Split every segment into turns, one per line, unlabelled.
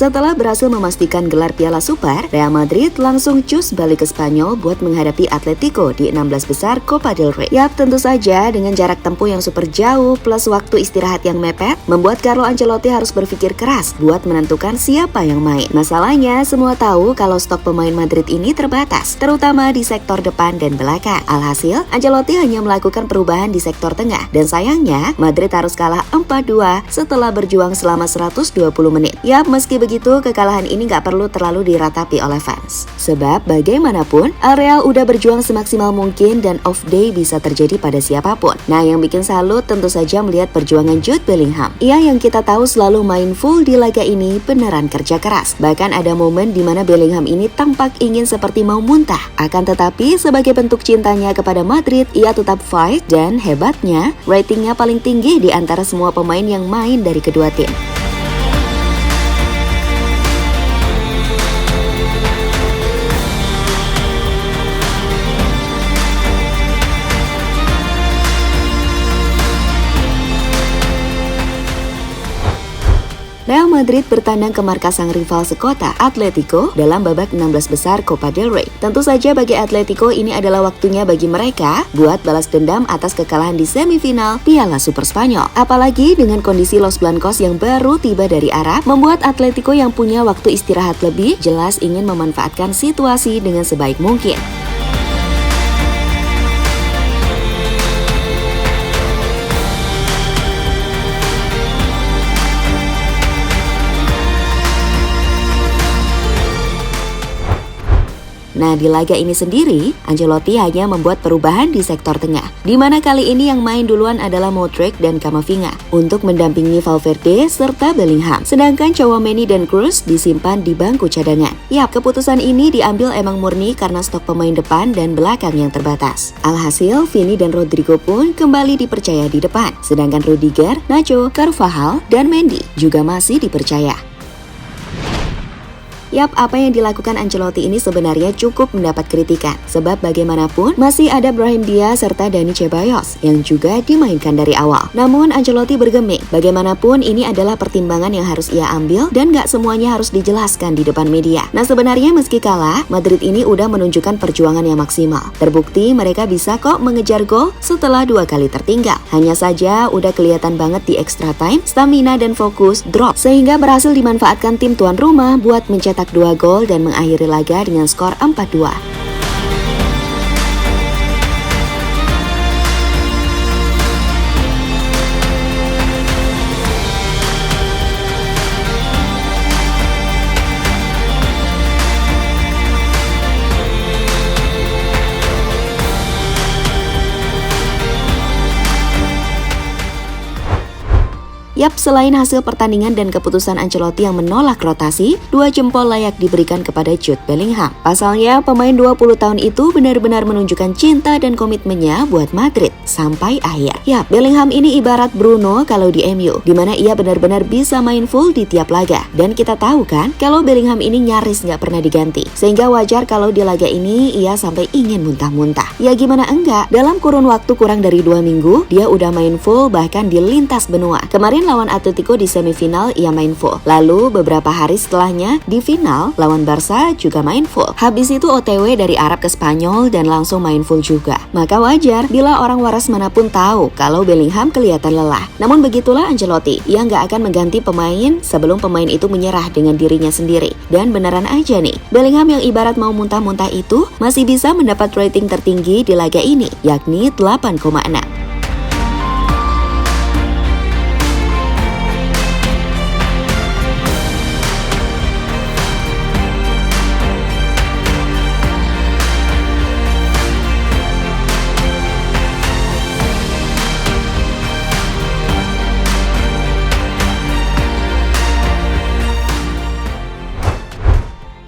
Setelah berhasil memastikan gelar Piala Super, Real Madrid langsung cus balik ke Spanyol buat menghadapi Atletico di 16 besar Copa del Rey. Yap, tentu saja dengan jarak tempuh yang super jauh plus waktu istirahat yang mepet, membuat Carlo Ancelotti harus berpikir keras buat menentukan siapa yang main. Masalahnya, semua tahu kalau stok pemain Madrid ini terbatas, terutama di sektor depan dan belakang. Alhasil, Ancelotti hanya melakukan perubahan di sektor tengah, dan sayangnya Madrid harus kalah 4-2 setelah berjuang selama 120 menit. Yap, meski begitu, kekalahan ini nggak perlu terlalu diratapi oleh fans. Sebab bagaimanapun, Real udah berjuang semaksimal mungkin dan off day bisa terjadi pada siapapun. Nah, yang bikin salut tentu saja melihat perjuangan Jude Bellingham. Ia yang kita tahu selalu main full di laga ini beneran kerja keras. Bahkan ada momen di mana Bellingham ini tampak ingin seperti mau muntah. Akan tetapi, sebagai bentuk cintanya kepada Madrid, ia tetap fight dan hebatnya, ratingnya paling tinggi di antara semua pemain yang main dari kedua tim. Real Madrid bertandang ke markas sang rival sekota, Atletico, dalam babak 16 besar Copa del Rey. Tentu saja bagi Atletico ini adalah waktunya bagi mereka buat balas dendam atas kekalahan di semifinal Piala Super Spanyol. Apalagi dengan kondisi Los Blancos yang baru tiba dari Arab, membuat Atletico yang punya waktu istirahat lebih jelas ingin memanfaatkan situasi dengan sebaik mungkin. Nah, di laga ini sendiri, Ancelotti hanya membuat perubahan di sektor tengah, di mana kali ini yang main duluan adalah Modric dan Camavinga untuk mendampingi Valverde serta Bellingham. Sedangkan Tchouaméni dan Kroos disimpan di bangku cadangan. Yap, keputusan ini diambil emang murni karena stok pemain depan dan belakang yang terbatas. Alhasil, Vini dan Rodrigo pun kembali dipercaya di depan, sedangkan Rudiger, Nacho, Carvajal, dan Mendy juga masih dipercaya. Yap, apa yang dilakukan Ancelotti ini sebenarnya cukup mendapat kritikan. Sebab bagaimanapun, masih ada Brahim Diaz serta Dani Ceballos yang juga dimainkan dari awal. Namun Ancelotti bergeming, bagaimanapun ini adalah pertimbangan yang harus ia ambil dan gak semuanya harus dijelaskan di depan media. Nah, sebenarnya meski kalah, Madrid ini udah menunjukkan perjuangan yang maksimal. Terbukti mereka bisa kok mengejar gol setelah 2 kali tertinggal. Hanya saja udah kelihatan banget di extra time, stamina dan fokus drop, sehingga berhasil dimanfaatkan tim tuan rumah buat mencetak 2 gol dan mengakhiri laga dengan skor 4-2. Yap, selain hasil pertandingan dan keputusan Ancelotti yang menolak rotasi, 2 jempol layak diberikan kepada Jude Bellingham. Pasalnya, pemain 20 tahun itu benar-benar menunjukkan cinta dan komitmennya buat Madrid sampai akhir. Yap, Bellingham ini ibarat Bruno kalau di MU, dimana ia benar-benar bisa main full di tiap laga. Dan kita tahu kan, kalau Bellingham ini nyaris nggak pernah diganti. Sehingga wajar kalau di laga ini ia sampai ingin muntah-muntah. Ya gimana enggak, dalam kurun waktu kurang dari 2 minggu, dia udah main full bahkan di lintas benua. Kemarin lawan Atletico di semifinal ia main full. Lalu beberapa hari setelahnya di final lawan Barca juga main full. Habis itu OTW dari Arab ke Spanyol dan langsung main full juga. Maka wajar bila orang waras manapun tahu kalau Bellingham kelihatan lelah. Namun begitulah Ancelotti, ia nggak akan mengganti pemain sebelum pemain itu menyerah dengan dirinya sendiri. Dan beneran aja nih, Bellingham yang ibarat mau muntah-muntah itu masih bisa mendapat rating tertinggi di laga ini, yakni 8,6.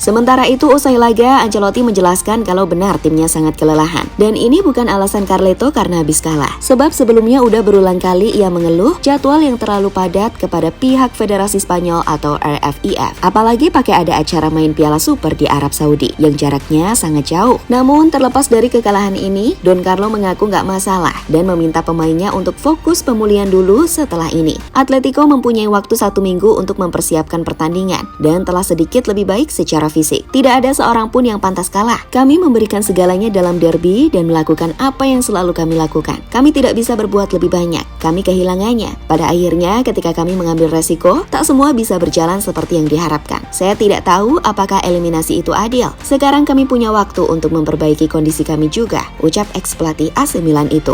Sementara itu usai laga, Ancelotti menjelaskan kalau benar timnya sangat kelelahan. Dan ini bukan alasan Carleto karena habis kalah. Sebab sebelumnya udah berulang kali ia mengeluh jadwal yang terlalu padat kepada pihak Federasi Spanyol atau RFIF. Apalagi pakai ada acara main Piala Super di Arab Saudi yang jaraknya sangat jauh. Namun terlepas dari kekalahan ini, Don Carlo mengaku nggak masalah dan meminta pemainnya untuk fokus pemulihan dulu setelah ini. Atletico mempunyai waktu 1 minggu untuk mempersiapkan pertandingan dan telah sedikit lebih baik secara fisik. Tidak ada seorang pun yang pantas kalah. Kami memberikan segalanya dalam derby dan melakukan apa yang selalu kami lakukan. Kami tidak bisa berbuat lebih banyak. Kami kehilangannya. Pada akhirnya ketika kami mengambil resiko, tak semua bisa berjalan seperti yang diharapkan. Saya tidak tahu apakah eliminasi itu adil. Sekarang kami punya waktu untuk memperbaiki kondisi kami juga, ucap ex-pelatih AC Milan itu.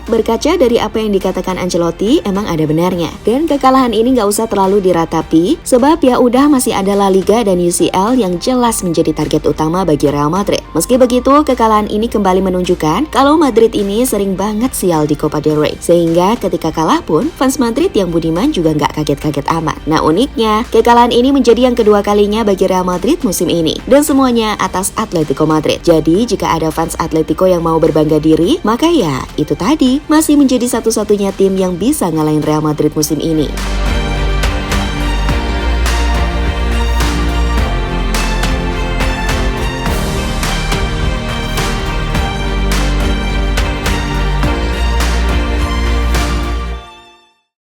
Berkaca dari apa yang dikatakan Ancelotti, emang ada benarnya. Dan kekalahan ini nggak usah terlalu diratapi, sebab ya udah masih ada La Liga dan UCL yang jelas menjadi target utama bagi Real Madrid. Meski begitu, kekalahan ini kembali menunjukkan kalau Madrid ini sering banget sial di Copa del Rey. Sehingga ketika kalah pun, fans Madrid yang budiman juga nggak kaget-kaget amat. Nah uniknya, kekalahan ini menjadi yang kedua kalinya bagi Real Madrid musim ini. Dan semuanya atas Atletico Madrid. Jadi jika ada fans Atletico yang mau berbangga diri, maka ya itu tadi masih menjadi satu-satunya tim yang bisa ngalahin Real Madrid musim ini.